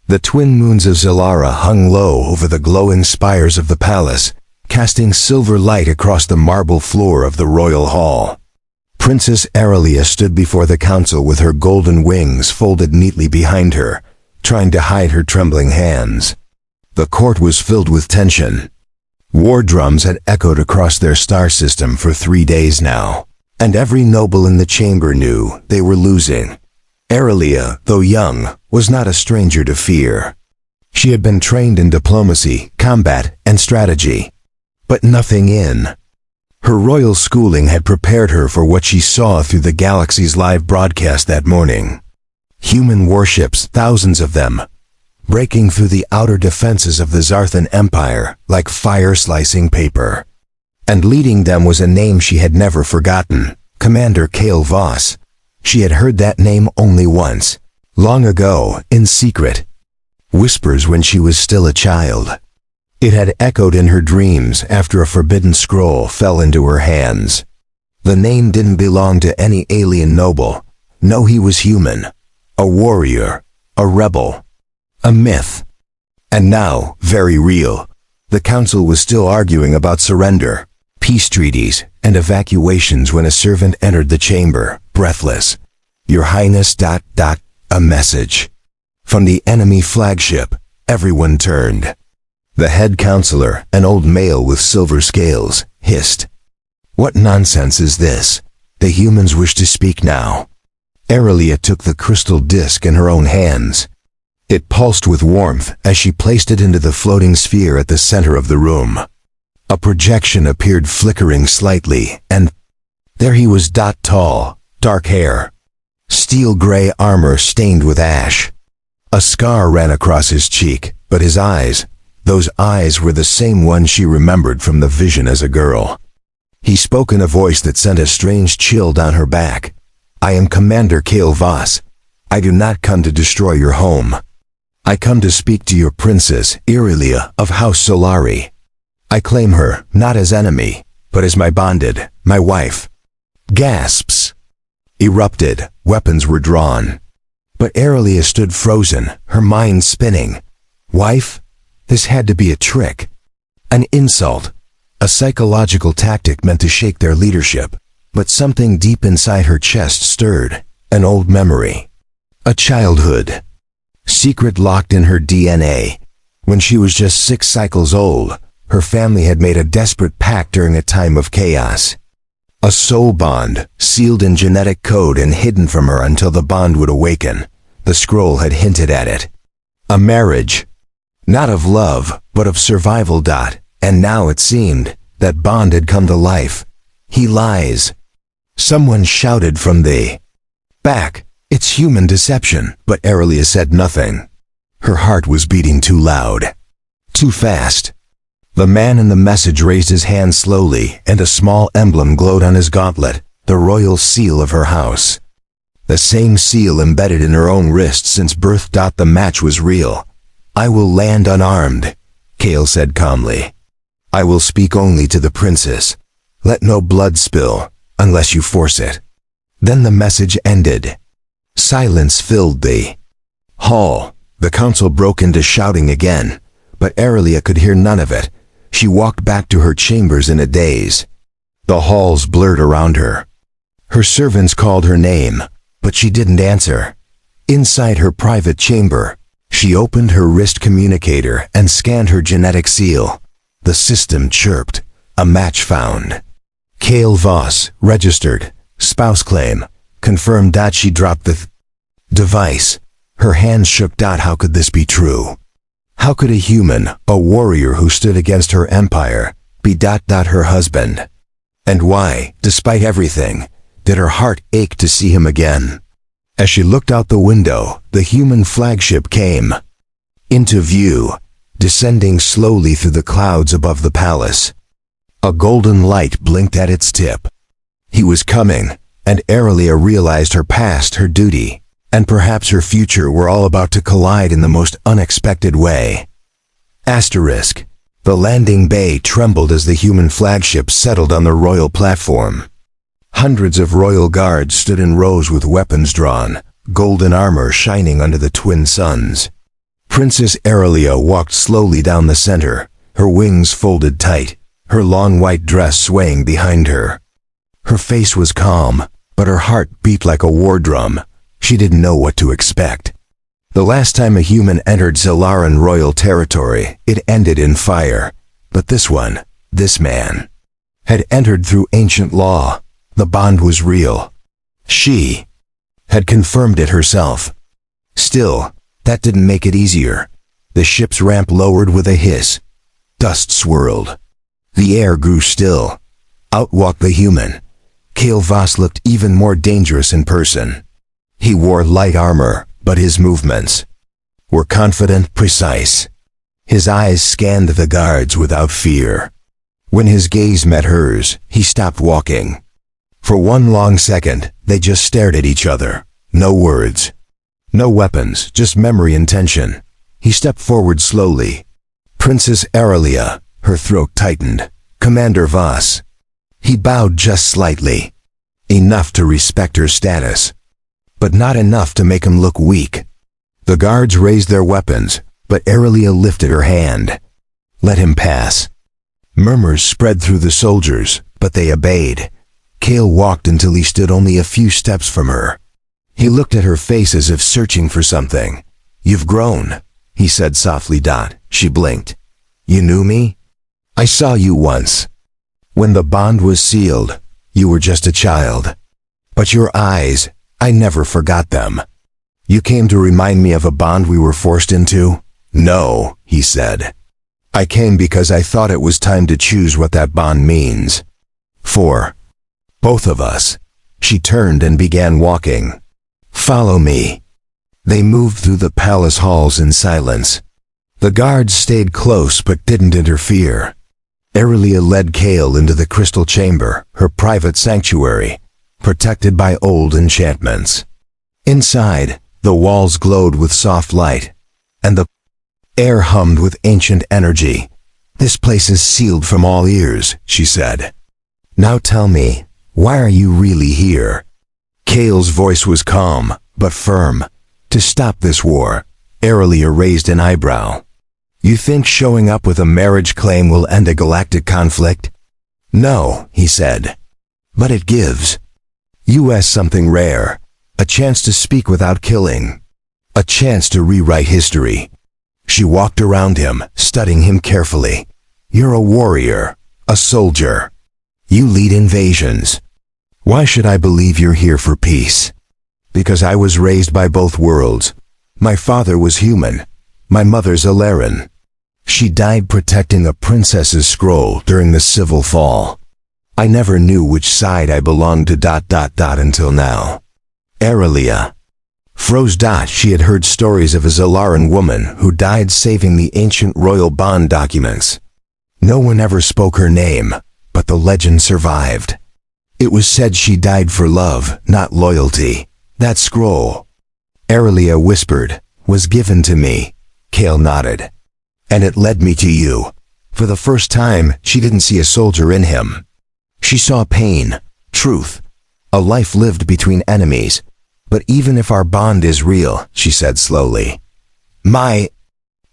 The twin moons of Xelaran hung low over the glowing spires of the palace, casting silver light across the marble floor of the royal hall. Princess Aerylia stood before the council with her golden wings folded neatly behind her, trying to hide her trembling hands. The court was filled with tension. War drums had echoed across their star system for 3 days now, and every noble in the chamber knew they were losing. Aerylia, though young, was not a stranger to fear. She had been trained in diplomacy, combat, and strategy, but nothing in. Her royal schooling had prepared her for what she saw through the galaxy's live broadcast that morning. Human warships, thousands of them, breaking through the outer defenses of the Xelaran Empire like fire-slicing paper. And leading them was a name she had never forgotten, Commander Kael Voss. She had heard that name only once, long ago, in secret. Whispers when she was still a child. It had echoed in her dreams after a forbidden scroll fell into her hands. The name didn't belong to any alien noble. No, he was human. A warrior. A rebel. A myth. And now, very real. The council was still arguing about surrender, peace treaties, and evacuations when a servant entered the chamber, breathless. "Your Highness, a message." From the enemy flagship, everyone turned. The head counselor, an old male with silver scales, hissed. "What nonsense is this? The humans wish to speak now." Aerylia took the crystal disc in her own hands. It pulsed with warmth as she placed it into the floating sphere at the center of the room. A projection appeared flickering slightly, and there he was, tall, dark hair, steel-gray armor stained with ash. A scar ran across his cheek, but his eyes, those eyes were the same ones she remembered from the vision as a girl. He spoke in a voice that sent a strange chill down her back. "I am Commander Kael Voss. I do not come to destroy your home. I come to speak to your princess, Aerylia of House Solari. I claim her, not as enemy, but as my bonded, my wife." Gasps erupted, weapons were drawn. But Aerylia stood frozen, her mind spinning. Wife? This had to be a trick. An insult. A psychological tactic meant to shake their leadership. But something deep inside her chest stirred. An old memory. A childhood. Secret locked in her DNA. When she was just 6 cycles old, her family had made a desperate pact during a time of chaos. A soul bond, sealed in genetic code and hidden from her until the bond would awaken. The scroll had hinted at it. A marriage. Not of love, but of survival. And now it seemed that bond had come to life. "He lies." Someone shouted from the back. "It's human deception," but Aerylia said nothing. Her heart was beating too loud. Too fast. The man in the message raised his hand slowly, and a small emblem glowed on his gauntlet, the royal seal of her house. The same seal embedded in her own wrist since birth. The match was real. "I will land unarmed," Kael said calmly. "I will speak only to the princess. Let no blood spill, unless you force it." Then the message ended. Silence filled the hall. The council broke into shouting again, but Aerylia could hear none of it. She walked back to her chambers in a daze. The halls blurred around her. Her servants called her name, but she didn't answer. Inside her private chamber, she opened her wrist communicator and scanned her genetic seal. The system chirped. A match found. Kael Voss, registered. Spouse claim. Confirmed. She dropped the device. Her hands shook. How could this be true? How could a human, a warrior who stood against her empire, be her husband? And why, despite everything, did her heart ache to see him again? As she looked out the window, the human flagship came into view, descending slowly through the clouds above the palace. A golden light blinked at its tip. He was coming, and Aerylia realized her past, her duty, and perhaps her future were all about to collide in the most unexpected way. Asterisk. The landing bay trembled as the human flagship settled on the royal platform. Hundreds of royal guards stood in rows with weapons drawn, golden armor shining under the twin suns. Princess Aerylia walked slowly down the center, her wings folded tight, her long white dress swaying behind her. Her face was calm, but her heart beat like a war drum. She didn't know what to expect. The last time a human entered Xelaran royal territory, it ended in fire. But this one, this man, had entered through ancient law. The bond was real. She had confirmed it herself. Still, that didn't make it easier. The ship's ramp lowered with a hiss. Dust swirled. The air grew still. Out walked the human. Kael Voss looked even more dangerous in person. He wore light armor, but his movements were confident, precise. His eyes scanned the guards without fear. When his gaze met hers, he stopped walking. For one long second, they just stared at each other. No words. No weapons, just memory and tension. He stepped forward slowly. Princess Aerylia, her throat tightened. Commander Voss. He bowed just slightly. Enough to respect her status, but not enough to make him look weak. The guards raised their weapons, but Aerylia lifted her hand. Let him pass. Murmurs spread through the soldiers, but they obeyed. Kael walked until he stood only a few steps from her. He looked at her face as if searching for something. You've grown, he said softly. She blinked. You knew me? I saw you once. When the bond was sealed, you were just a child. But your eyes, I never forgot them. You came to remind me of a bond we were forced into? No, he said. I came because I thought it was time to choose what that bond means. For both of us. She turned and began walking. Follow me. They moved through the palace halls in silence. The guards stayed close but didn't interfere. Aerylia led Kael into the crystal chamber, her private sanctuary, protected by old enchantments. Inside, the walls glowed with soft light, and the air hummed with ancient energy. This place is sealed from all ears, she said. Now tell me, why are you really here? Kael's voice was calm, but firm. To stop this war. Aerylia raised an eyebrow. You think showing up with a marriage claim will end a galactic conflict? No, he said. But it gives us something rare. A chance to speak without killing. A chance to rewrite history. She walked around him, studying him carefully. You're a warrior, a soldier. You lead invasions. Why should I believe you're here for peace? Because I was raised by both worlds. My father was human. My mother's Xelaran. She died protecting a princess's scroll during the civil fall. I never knew which side I belonged to ... until now. Aerylia froze. She had heard stories of a Xelaran woman who died saving the ancient royal bond documents. No one ever spoke her name, but the legend survived. It was said she died for love, not loyalty. That scroll, Aerylia whispered, was given to me. Kael nodded. And it led me to you. For the first time, she didn't see a soldier in him. She saw pain, truth, a life lived between enemies. But even if our bond is real, she said slowly, my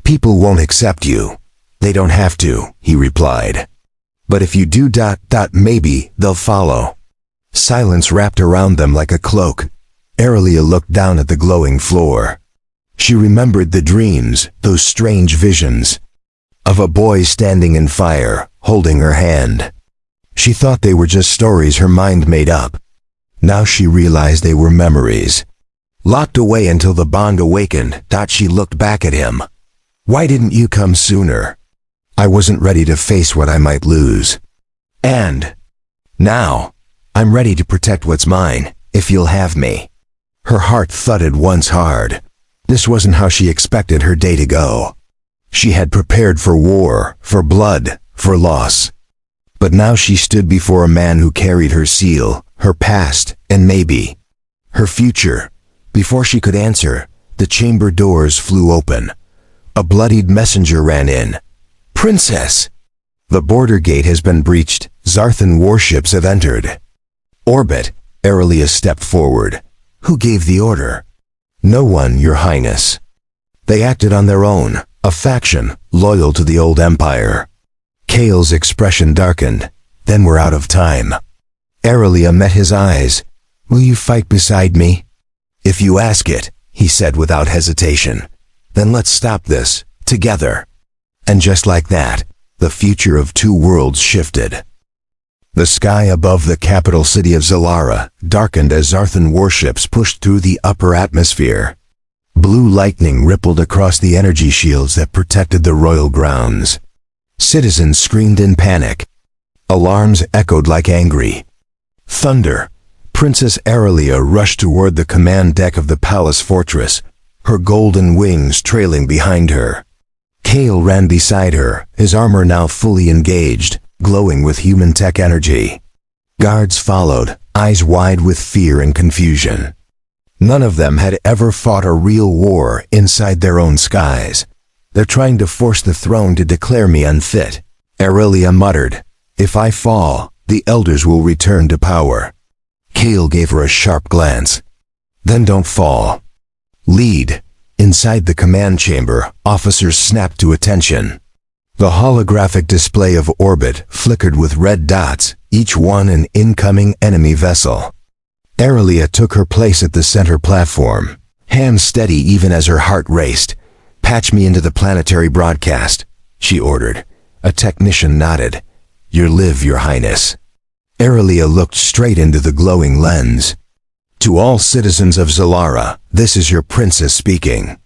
people won't accept you. They don't have to, he replied. But if you do ... maybe they'll follow. Silence wrapped around them like a cloak. Aerylia looked down at the glowing floor. She remembered the dreams, those strange visions, of a boy standing in fire, holding her hand. She thought they were just stories her mind made up. Now she realized they were memories. Locked away until the bond awakened. She looked back at him. Why didn't you come sooner? I wasn't ready to face what I might lose. And now, I'm ready to protect what's mine, if you'll have me. Her heart thudded once hard. This wasn't how she expected her day to go. She had prepared for war, for blood, for loss. But now she stood before a man who carried her seal, her past, and maybe her future. Before she could answer, the chamber doors flew open. A bloodied messenger ran in. Princess! The border gate has been breached. Zarthan warships have entered orbit. Aerylia stepped forward. Who gave the order? No one, Your Highness. They acted on their own, a faction loyal to the old empire. Kael's expression darkened. Then we're out of time. Aerylia met his eyes. Will you fight beside me? If you ask it, he said without hesitation. Then let's stop this, together. And just like that, the future of two worlds shifted. The sky above the capital city of Xelara darkened as Zarthan warships pushed through the upper atmosphere. Blue lightning rippled across the energy shields that protected the royal grounds. Citizens screamed in panic. Alarms echoed like angry thunder. Princess Aerylia rushed toward the command deck of the palace fortress, her golden wings trailing behind her. Kael ran beside her, his armor now fully engaged, glowing with human tech energy. Guards followed, eyes wide with fear and confusion. None of them had ever fought a real war inside their own skies. They're trying to force the throne to declare me unfit. Aerylia muttered, If I fall, the elders will return to power. Kael gave her a sharp glance. Then don't fall. Lead. Inside the command chamber, officers snapped to attention. The holographic display of orbit flickered with red dots, each one an incoming enemy vessel. Aerylia took her place at the center platform, hands steady even as her heart raced. Patch me into the planetary broadcast, she ordered. A technician nodded. You live, Your Highness. Aerylia looked straight into the glowing lens. To all citizens of Xelara, this is your princess speaking.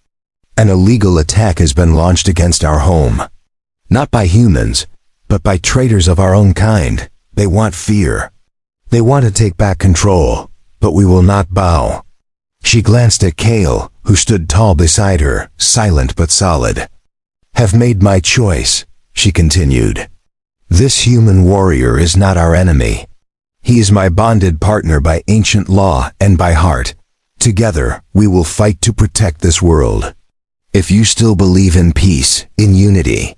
An illegal attack has been launched against our home. Not by humans, but by traitors of our own kind. They want fear. They want to take back control, but we will not bow. She glanced at Kael, who stood tall beside her, silent but solid. Have made my choice, she continued. This human warrior is not our enemy. He is my bonded partner by ancient law and by heart. Together, we will fight to protect this world. If you still believe in peace, in unity,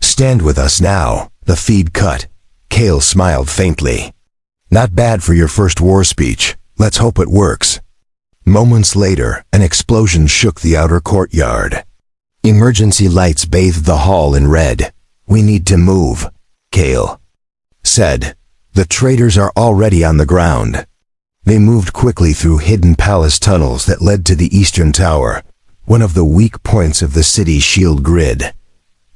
stand with us now. The feed cut. Kael smiled faintly. Not bad for your first war speech. Let's hope it works. Moments later, an explosion shook the outer courtyard. Emergency lights bathed the hall in red. We need to move, Kael said. The traitors are already on the ground. They moved quickly through hidden palace tunnels that led to the eastern tower, one of the weak points of the city's shield grid.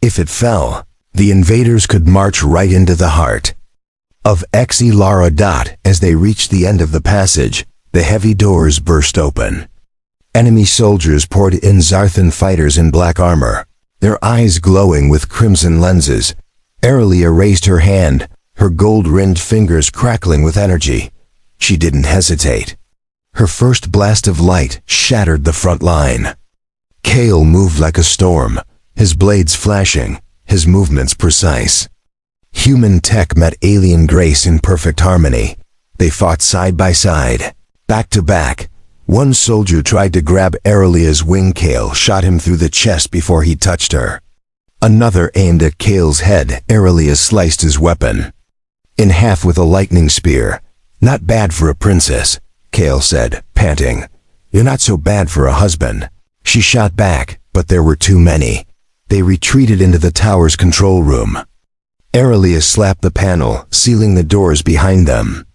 If it fell, the invaders could march right into the heart of Xelaran. As they reached the end of the passage, the heavy doors burst open. Enemy soldiers poured in, Zarthan fighters in black armor, their eyes glowing with crimson lenses. Aerylia raised her hand, her gold-ringed fingers crackling with energy. She didn't hesitate. Her first blast of light shattered the front line. Kael moved like a storm, his blades flashing, his movements precise. Human tech met alien grace in perfect harmony. They fought side by side, back to back. One soldier tried to grab Aerylia's wing. Kael shot him through the chest before he touched her. Another aimed at Kael's head. Aerylia sliced his weapon in half with a lightning spear. Not bad for a princess, Kael said, panting. You're not so bad for a husband. She shot back, but there were too many. They retreated into the tower's control room. Aerylia slapped the panel, sealing the doors behind them.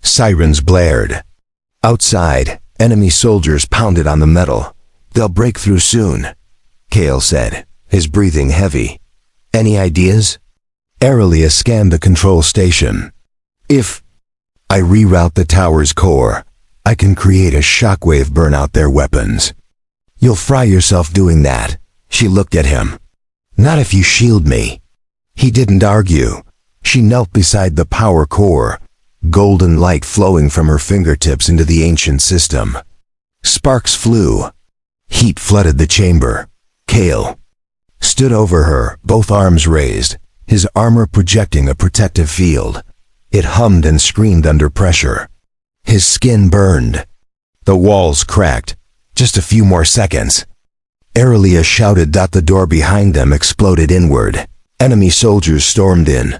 Sirens blared. Outside, enemy soldiers pounded on the metal. They'll break through soon, Kael said, his breathing heavy. Any ideas? Aerylia scanned the control station. If I reroute the tower's core, I can create a shockwave, burn out their weapons. You'll fry yourself doing that, she looked at him. Not if you shield me. He didn't argue. She knelt beside the power core, golden light flowing from her fingertips into the ancient system. Sparks flew. Heat flooded the chamber. Kael stood over her, both arms raised, his armor projecting a protective field. It hummed and screamed under pressure. His skin burned. The walls cracked. Just a few more seconds. Aerylia shouted. The door behind them exploded inward. Enemy soldiers stormed in.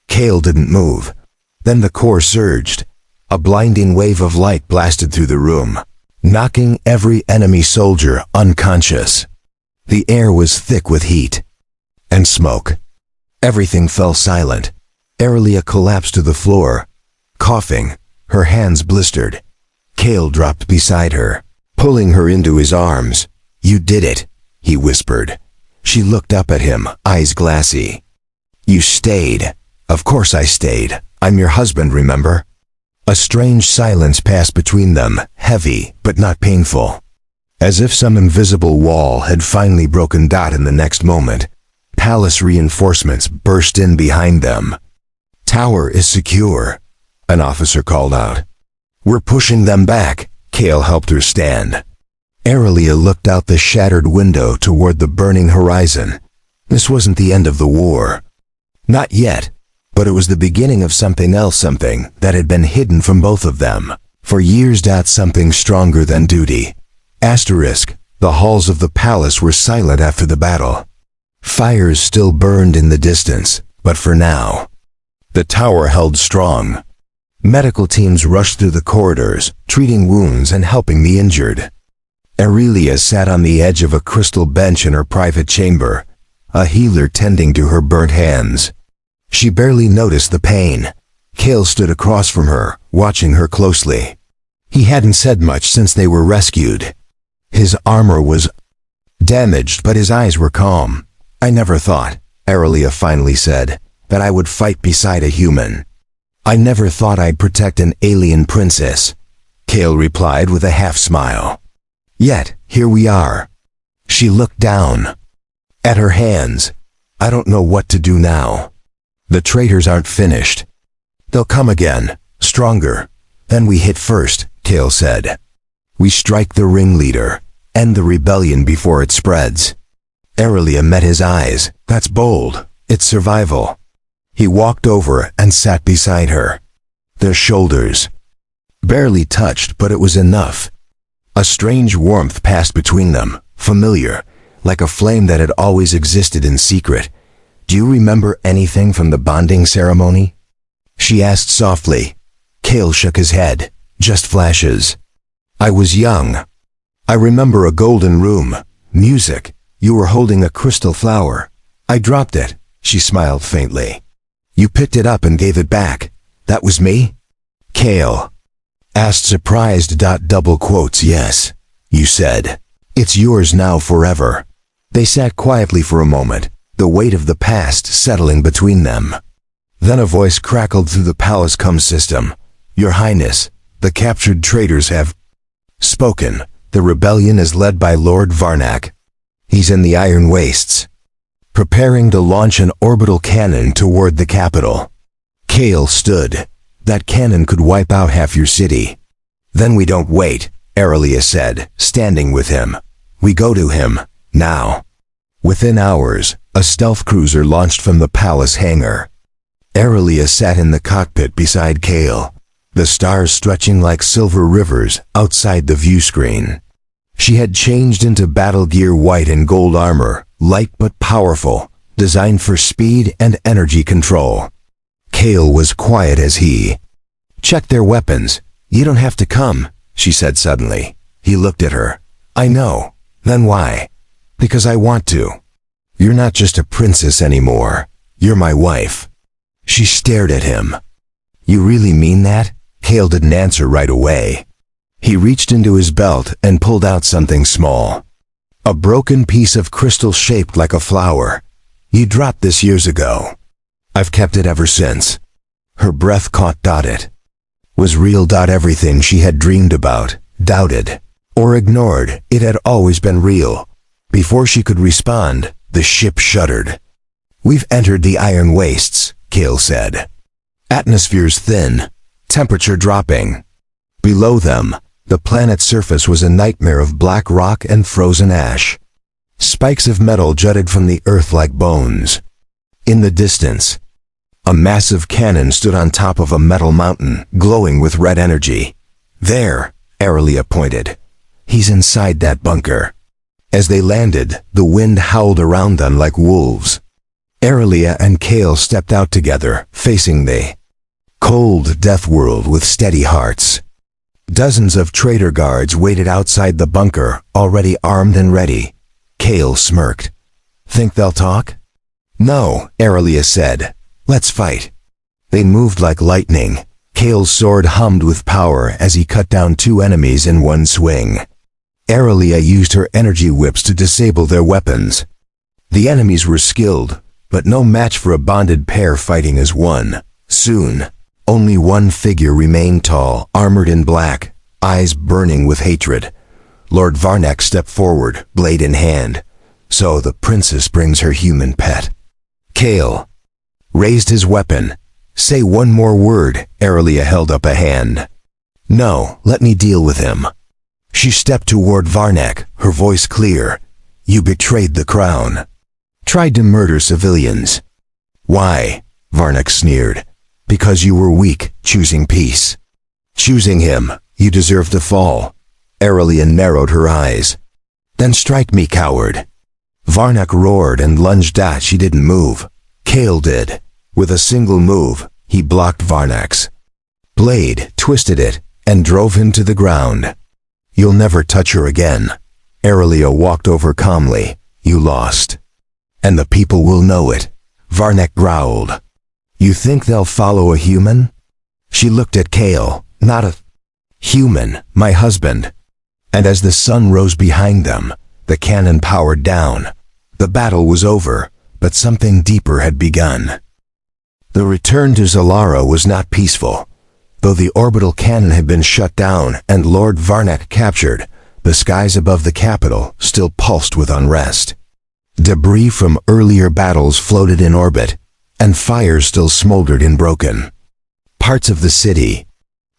Kael didn't move. Then the core surged. A blinding wave of light blasted through the room, knocking every enemy soldier unconscious. The air was thick with heat and smoke. Everything fell silent. Aerylia collapsed to the floor, coughing, her hands blistered. Kael dropped beside her, pulling her into his arms. "You did it," he whispered. She looked up at him, eyes glassy. "You stayed." "Of course I stayed. I'm your husband, remember?" A strange silence passed between them, heavy but not painful. As if some invisible wall had finally broken. In the next moment, palace reinforcements burst in behind them. "Tower is secure," an officer called out. "We're pushing them back." Kael helped her stand. Aerylia looked out the shattered window toward the burning horizon. This wasn't the end of the war. Not yet, but it was the beginning of something else, something that had been hidden from both of them for years. Something stronger than duty. The halls of the palace were silent after the battle. Fires still burned in the distance, but for now, the tower held strong. Medical teams rushed through the corridors, treating wounds and helping the injured. Aerylia sat on the edge of a crystal bench in her private chamber, a healer tending to her burnt hands. She barely noticed the pain. Kael stood across from her, watching her closely. He hadn't said much since they were rescued. His armor was damaged, but his eyes were calm. "I never thought," Aerylia finally said, "that I would fight beside a human. I never thought I'd protect an alien princess," Kael replied with a half-smile. "Yet, here we are." She looked down at her hands. "I don't know what to do now. The traitors aren't finished. They'll come again, stronger. Then we hit first," Kael said. "We strike the ringleader, end the rebellion before it spreads." Aerylia met his eyes. "That's bold. It's survival." He walked over and sat beside her. Their shoulders barely touched, but it was enough. A strange warmth passed between them, familiar, like a flame that had always existed in secret. "Do you remember anything from the bonding ceremony?" she asked softly. Kael shook his head. "Just flashes. I was young. I remember a golden room, music. You were holding a crystal flower. I dropped it." She smiled faintly. "You picked it up and gave it back. That was me?" Kael asked, surprised. Double quotes, "Yes," you said. "It's yours now forever." They sat quietly for a moment, the weight of the past settling between them. Then a voice crackled through the palace comm system. "Your Highness, the captured traitors have spoken. The rebellion is led by Lord Varnak. He's in the Iron Wastes, preparing to launch an orbital cannon toward the capital." Kael stood. "That cannon could wipe out half your city." "Then we don't wait," Aerylia said, standing with him. "We go to him, now." Within hours, a stealth cruiser launched from the palace hangar. Aerylia sat in the cockpit beside Kael, the stars stretching like silver rivers outside the view screen. She had changed into battle gear, white and gold armor, light but powerful, designed for speed and energy control. Kael was quiet as he checked their weapons. "You don't have to come," she said suddenly. He looked at her. "I know. Then why?" "Because I want to. You're not just a princess anymore. You're my wife." She stared at him. "You really mean that?" Kael didn't answer right away. He reached into his belt and pulled out something small. A broken piece of crystal shaped like a flower. "You dropped this years ago. I've kept it ever since." Her breath caught. It was real. Everything she had dreamed about, doubted, or ignored, it had always been real. Before she could respond, the ship shuddered. "We've entered the Iron Wastes," Kael said. "Atmosphere's thin, temperature dropping." Below them, the planet's surface was a nightmare of black rock and frozen ash. Spikes of metal jutted from the earth like bones. In the distance, a massive cannon stood on top of a metal mountain, glowing with red energy. "There," Aerylia pointed. "He's inside that bunker." As they landed, the wind howled around them like wolves. Aerylia and Kael stepped out together, facing the cold death world with steady hearts. Dozens of traitor guards waited outside the bunker, already armed and ready. Kael smirked. Think they'll talk? No, Aerylia said. Let's fight. They moved like lightning. Kael's sword hummed with power as he cut down two enemies in one swing. Aerylia used her energy whips to disable their weapons. The enemies were skilled, but no match for a bonded pair fighting as one. Soon, only one figure remained tall, armored in black, eyes burning with hatred. Lord Varnak stepped forward, blade in hand. So the princess brings her human pet. Kael raised his weapon. Say one more word, Aerylia held up a hand. No, let me deal with him. She stepped toward Varnak, her voice clear. You betrayed the crown. Tried to murder civilians. Why? Varnak sneered. Because you were weak, choosing peace. Choosing him, you deserve to fall. Aerylia narrowed her eyes. Then strike me, coward. Varnak roared and lunged at. She didn't move. Kael did. With a single move, he blocked Varnak's blade, twisted it, and drove him to the ground. You'll never touch her again. Aerylia walked over calmly. You lost. And the people will know it. Varnak growled. You think they'll follow a human? She looked at Kael. Not a human, my husband. And as the sun rose behind them, the cannon powered down. The battle was over, but something deeper had begun. The return to Xelaran was not peaceful. Though the orbital cannon had been shut down and Lord Varnak captured, the skies above the capital still pulsed with unrest. Debris from earlier battles floated in orbit, and fires still smoldered in broken parts of the city.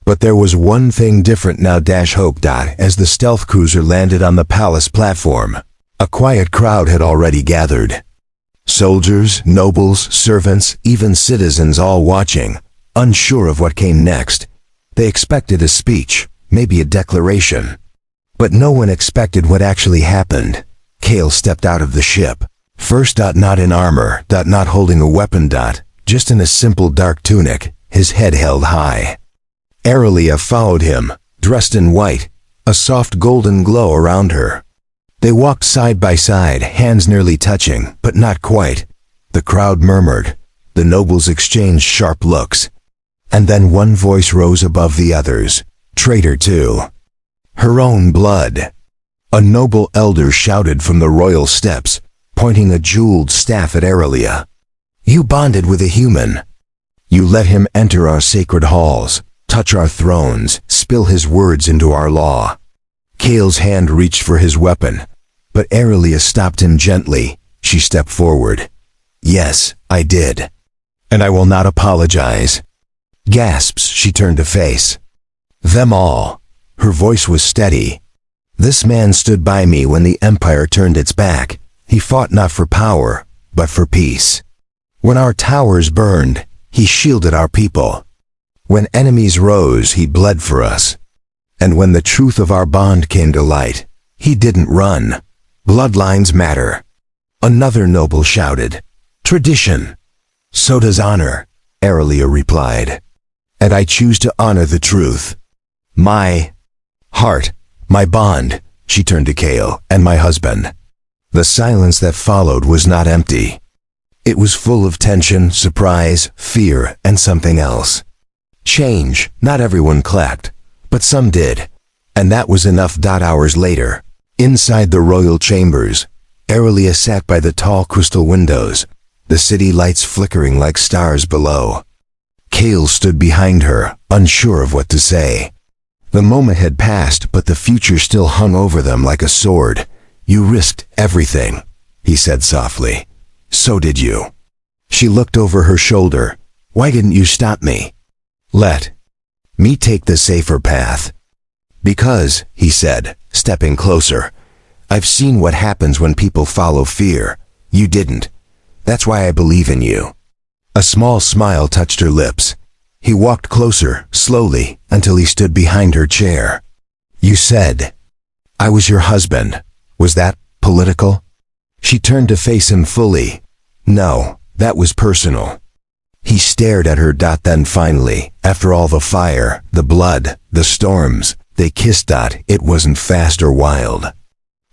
But there was one thing different now. Hope. As the stealth cruiser landed on the palace platform, a quiet crowd had already gathered. Soldiers, nobles, servants, even citizens all watching, unsure of what came next. They expected a speech, maybe a declaration. But no one expected what actually happened. Kael stepped out of the ship. First, not in armor, not holding a weapon, just in a simple dark tunic, his head held high. Aerylia followed him, dressed in white, a soft golden glow around her. They walked side by side, hands nearly touching, but not quite. The crowd murmured. The nobles exchanged sharp looks. And then one voice rose above the others. Traitor too. Her own blood. A noble elder shouted from the royal steps, pointing a jeweled staff at Aerylia. You bonded with a human. You let him enter our sacred halls, touch our thrones, spill his words into our law. Kael's hand reached for his weapon, but Aerylia stopped him gently. She stepped forward. Yes, I did. And I will not apologize. Gasps, she turned to face them all. Her voice was steady. This man stood by me when the Empire turned its back. He fought not for power, but for peace. When our towers burned, he shielded our people. When enemies rose, he bled for us. And when the truth of our bond came to light, he didn't run. Bloodlines matter. Another noble shouted. Tradition. So does honor, Aerylia replied. And I choose to honor the truth. My heart, my bond, she turned to Kael, and my husband. The silence that followed was not empty. It was full of tension, surprise, fear, and something else. Change. Not everyone clapped, but some did. And that was enough. Hours later, inside the royal chambers, Aerylia sat by the tall crystal windows, the city lights flickering like stars below. Kael stood behind her, unsure of what to say. The moment had passed, but the future still hung over them like a sword. You risked everything, he said softly. So did you. She looked over her shoulder. Why didn't you stop me? Let me take the safer path. Because, he said, stepping closer, I've seen what happens when people follow fear. You didn't. That's why I believe in you. A small smile touched her lips. He walked closer, slowly, until he stood behind her chair. You said I was your husband. Was that political? She turned to face him fully. No, that was personal. He stared at her. Then finally, after all the fire, the blood, the storms, they kissed. It wasn't fast or wild.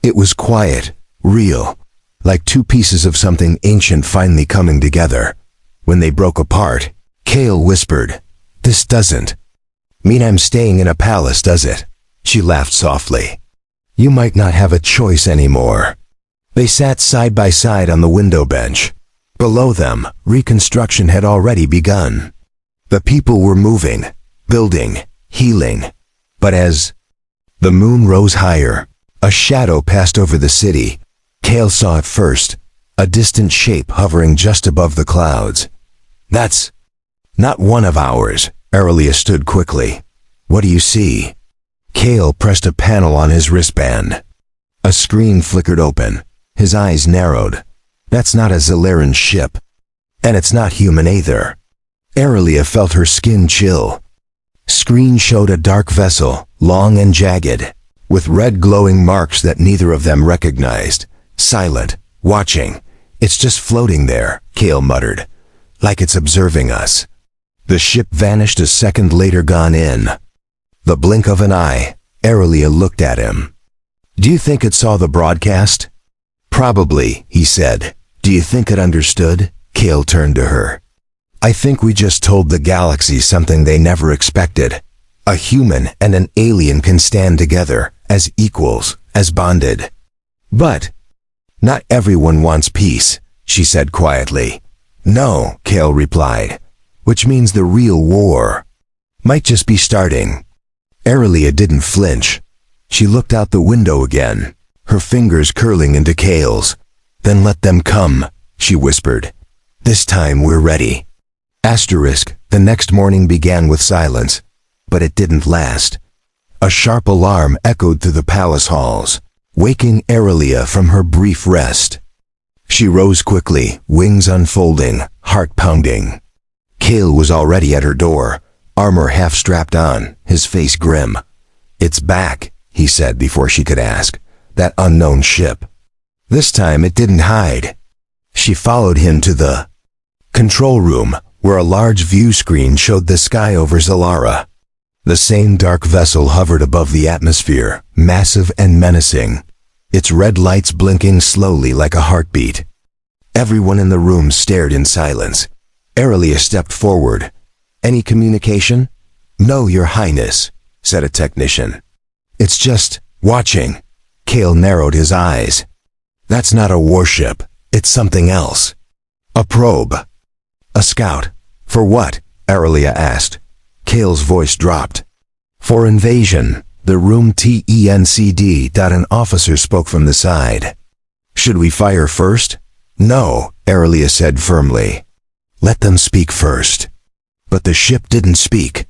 It was quiet, Real. Like two pieces of something ancient finally coming together. When they broke apart, Kael whispered, "This doesn't mean I'm staying in a palace, does it?" She laughed softly. "You might not have a choice anymore." They sat side by side on the window bench. Below them, reconstruction had already begun. The people were moving, building, healing. But as the moon rose higher, a shadow passed over the city. Kael saw it first, a distant shape hovering just above the clouds. "That's not one of ours." Aerylia stood quickly. "What do you see?" Kael pressed a panel on his wristband. A screen flickered open. His eyes narrowed. "That's not a Xelaran ship. And it's not human either." Aerylia felt her skin chill. Screen showed a dark vessel, long and jagged, with red glowing marks that neither of them recognized. "Silent, watching. It's just floating there," Kael muttered. "Like it's observing us." The ship vanished a second later, gone in the blink of an eye. Aerylia looked at him. "Do you think it saw the broadcast?" "Probably," he said. "Do you think it understood?" Kael turned to her. "I think we just told the galaxy something they never expected. A human and an alien can stand together, as equals, as bonded. But not everyone wants peace," she said quietly. "No," Kael replied, "which means the real war might just be starting." Aerylia didn't flinch. She looked out the window again, her fingers curling into Kael's. "Then let them come," she whispered. "This time we're ready." The next morning began with silence, but it didn't last. A sharp alarm echoed through the palace halls, waking Aerylia from her brief rest. She rose quickly, wings unfolding, heart pounding. Kael was already at her door, armor half strapped on, his face grim. "It's back," he said before she could ask. "That unknown ship." This time it didn't hide. She followed him to the control room, where a large view screen showed the sky over Xelara. The same dark vessel hovered above the atmosphere, massive and menacing, its red lights blinking slowly like a heartbeat. Everyone in the room stared in silence. Aerylia stepped forward. "Any communication?" "No, Your Highness," said a technician. "It's just watching." Kael narrowed his eyes. "That's not a warship. It's something else." "A probe." "A scout. For what?" Aerylia asked. Kael's voice dropped. "For invasion." The room TENCD. An officer spoke from the side. "Should we fire first?" "No," Aerylia said firmly. "Let them speak first." But the ship didn't speak.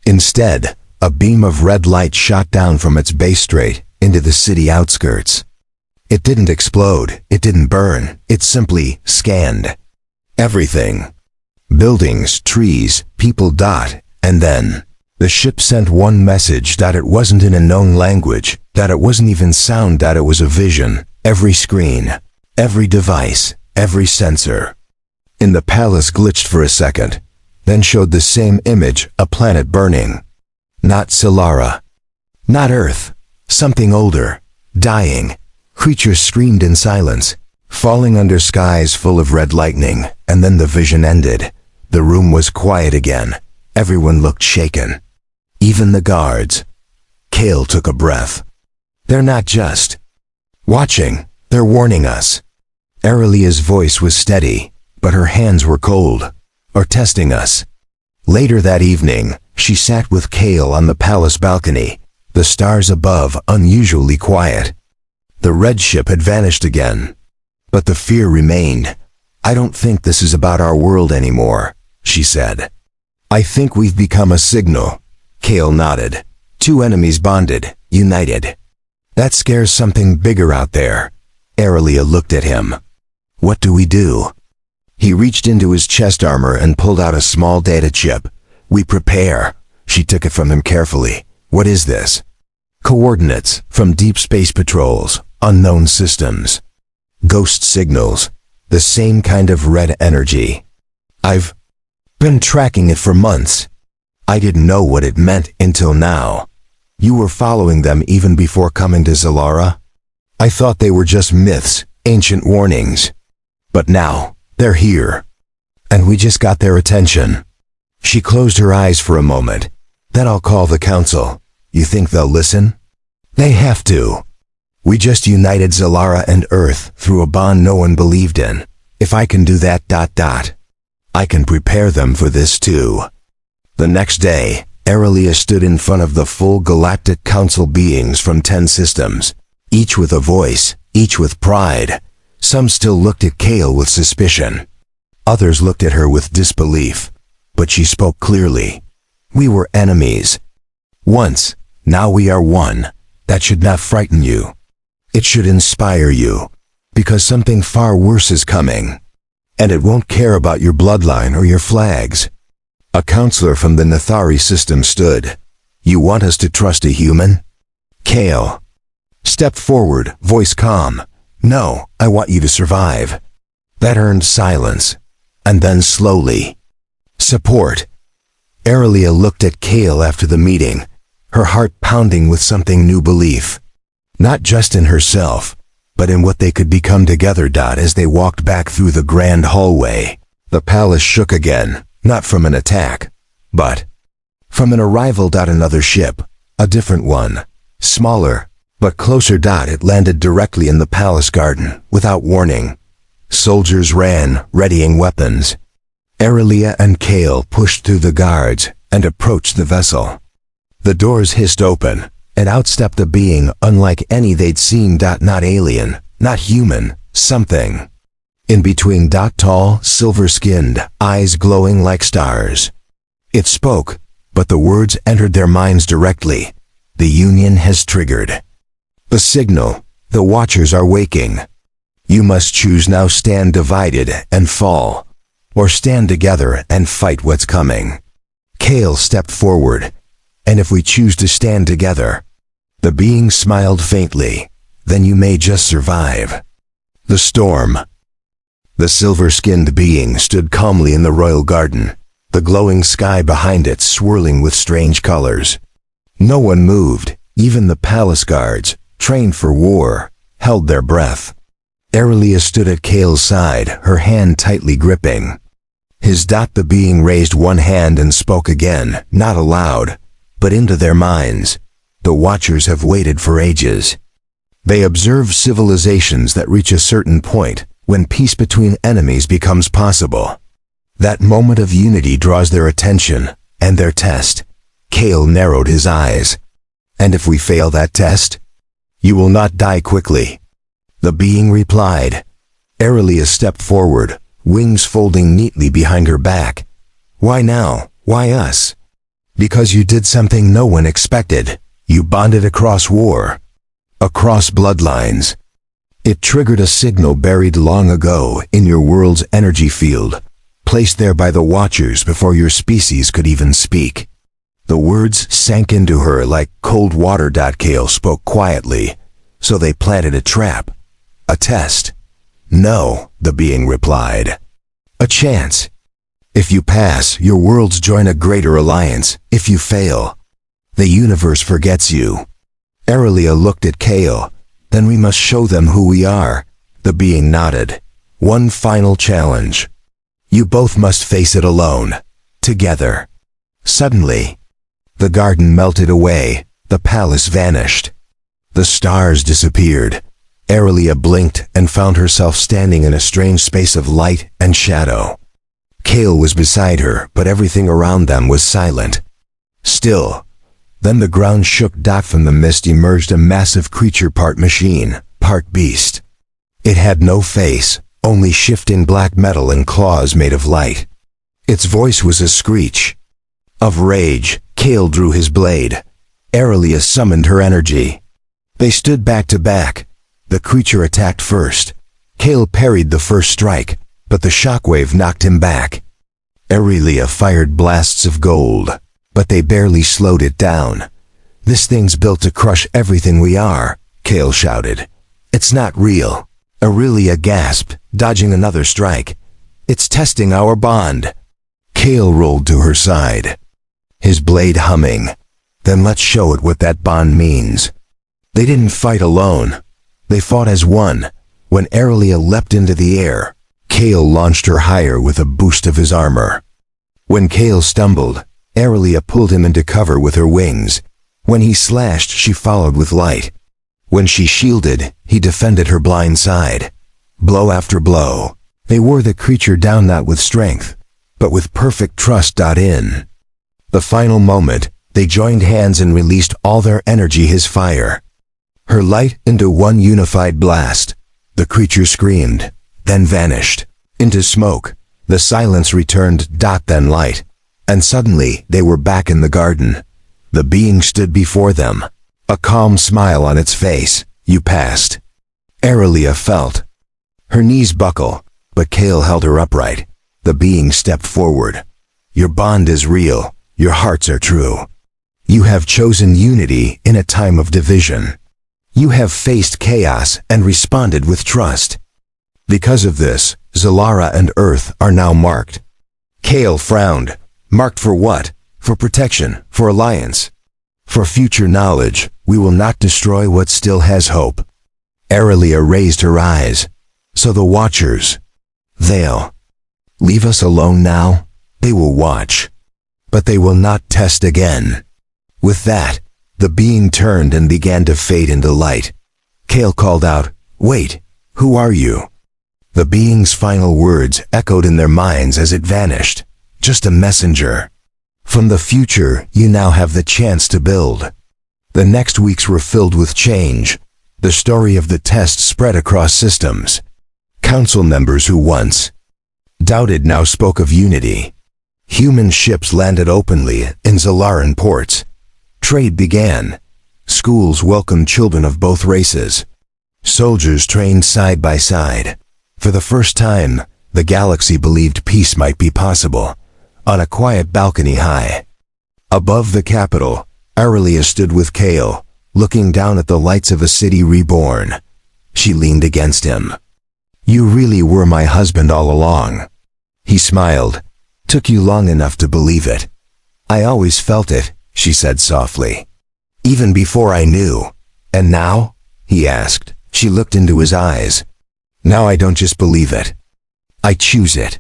Instead, a beam of red light shot down from its base straight into the city outskirts. It didn't explode, it didn't burn, it simply scanned everything. Buildings, trees, people. And then the ship sent one message. It wasn't in a known language, that it wasn't even sound, that it was a vision. Every screen, every device, every sensor in the palace glitched for a second, then showed the same image, a planet burning. Not Xelara, not Earth, something older, dying. Creatures screamed in silence, falling under skies full of red lightning, and then the vision ended. The room was quiet again. Everyone looked shaken. Even the guards. Kael took a breath. "They're not just watching, they're warning us." Aerylia's voice was steady, but her hands were cold. "Or testing us." Later that evening, she sat with Kael on the palace balcony, the stars above unusually quiet. The red ship had vanished again, but the fear remained. "I don't think this is about our world anymore," she said. "I think we've become a signal." Kael nodded. "Two enemies bonded, united. That scares something bigger out there." Aerylia looked at him. "What do we do?" He reached into his chest armor and pulled out a small data chip. "We prepare." She took it from him carefully. "What is this?" "Coordinates from deep space patrols, unknown systems. Ghost signals, the same kind of red energy. I've been tracking it for months. I didn't know what it meant until now." "You were following them even before coming to Xelara?" I thought they were just myths, ancient warnings. But now, they're here. And we just got their attention." She closed her eyes for a moment. "Then I'll call the council. You think they'll listen?" "They have to. We just united Xelara and Earth through a bond no one believed in. If I can do that, I can prepare them for this too." The next day, Aerylia stood in front of the full Galactic Council beings from 10 systems, each with a voice, each with pride. Some still looked at Kael with suspicion. Others looked at her with disbelief. But she spoke clearly. "We were enemies. Once, now we are one. That should not frighten you. It should inspire you. Because something far worse is coming. And it won't care about your bloodline or your flags." A counselor from the Nathari system stood. "You want us to trust a human?" Kael stepped forward, voice calm. "No, I want you to survive." That earned silence. And then slowly, "Support." Aerylia looked at Kael after the meeting, her heart pounding with something new belief. Not just in herself, but in what they could become together. As they walked back through the grand hallway, the palace shook again, not from an attack, but from an arrival. Another ship, a different one, smaller, but closer. It landed directly in the palace garden, without warning. Soldiers ran, readying weapons. Aerylia and Kael pushed through the guards and approached the vessel. The doors hissed open, and out stepped a being unlike any they'd seen. Not alien, not human, something in between. Tall, silver-skinned, eyes glowing like stars. It spoke, but the words entered their minds directly. "The Union has triggered. The signal, the Watchers are waking. You must choose now: stand divided and fall, or stand together and fight what's coming." Kael stepped forward. "And if we choose to stand together?" The being smiled faintly. "Then you may just survive." The storm. The silver-skinned being stood calmly in the royal garden, the glowing sky behind it swirling with strange colors. No one moved. Even the palace guards, trained for war, held their breath. Aerylia stood at Kael's side, her hand tightly gripping. The being raised one hand and spoke again, not aloud, but into their minds. "The Watchers have waited for ages. They observe civilizations that reach a certain point, when peace between enemies becomes possible. That moment of unity draws their attention, and their test." Kael narrowed his eyes. "And if we fail that test? You will not die quickly." The being replied. Aerylia stepped forward, wings folding neatly behind her back. "Why now? Why us?" "Because you did something no one expected. You bonded across war. Across bloodlines. It triggered a signal buried long ago in your world's energy field, placed there by the Watchers before your species could even speak." The words sank into her like cold water. Kael spoke quietly. "So they planted a trap. A test." "No," the being replied. "A chance. If you pass, your worlds join a greater alliance. If you fail, the universe forgets you." Aerylia looked at Kael. "Then we must show them who we are." The being nodded. "One final challenge. You both must face it alone. Together." Suddenly, the garden melted away. The palace vanished. The stars disappeared. Aerylia blinked and found herself standing in a strange space of light and shadow. Kael was beside her, but everything around them was silent. Still. Then the ground shook. From the mist emerged a massive creature, part machine, part beast. It had no face, only shifting black metal and claws made of light. Its voice was a screech of rage. Kael drew his blade. Aerylia summoned her energy. They stood back to back. The creature attacked first. Kael parried the first strike, but the shockwave knocked him back. Aerylia fired blasts of gold, but they barely slowed it down. "This thing's built to crush everything we are," Kael shouted. "It's not real." Aerylia gasped, dodging another strike. "It's testing our bond." Kael rolled to her side, his blade humming. "Then let's show it what that bond means." They didn't fight alone. They fought as one. When Aerylia leapt into the air, Kael launched her higher with a boost of his armor. When Kael stumbled, Aerylia pulled him into cover with her wings. When he slashed, she followed with light. When she shielded, he defended her blind side. Blow after blow, they wore the creature down, not with strength, but with perfect trust. In the final moment, they joined hands and released all their energy, his fire, her light, into one unified blast. The creature screamed, then vanished into smoke. The silence returned. Then light, and suddenly they were back in the garden. The being stood before them, a calm smile on its face. You passed. Aerylia felt her knees buckle, but Kael held her upright. The being stepped forward. Your bond is real. Your hearts are true. You have chosen unity in a time of division. You have faced chaos and responded with trust. Because of this, Xelaran and Earth are now marked. Kael frowned. Marked for what? For protection, for alliance, for future knowledge. We will not destroy what still has hope. Aerylia raised her eyes. So the Watchers, they'll leave us alone now? They will watch, but they will not test again. With that, the being turned and began to fade into light. Kael called out, "Wait, who are you?" The being's final words echoed in their minds as it vanished. Just a messenger. From the future, you now have the chance to build. The next weeks were filled with change. The story of the test spread across systems. Council members who once doubted now spoke of unity. Human ships landed openly in Xelaran ports. Trade began. Schools welcomed children of both races. Soldiers trained side by side. For the first time, the galaxy believed peace might be possible. On a quiet balcony high above the capital, Aerylia stood with Kael, looking down at the lights of a city reborn. She leaned against him. "You really were my husband all along." He smiled. "Took you long enough to believe it." "I always felt it," she said softly. "Even before I knew." "And now?" he asked. She looked into his eyes. "Now I don't just believe it. I choose it."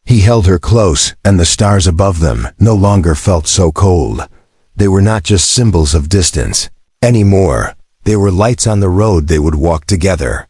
He held her close, and the stars above them no longer felt so cold. They were not just symbols of distance anymore. They were lights on the road they would walk together.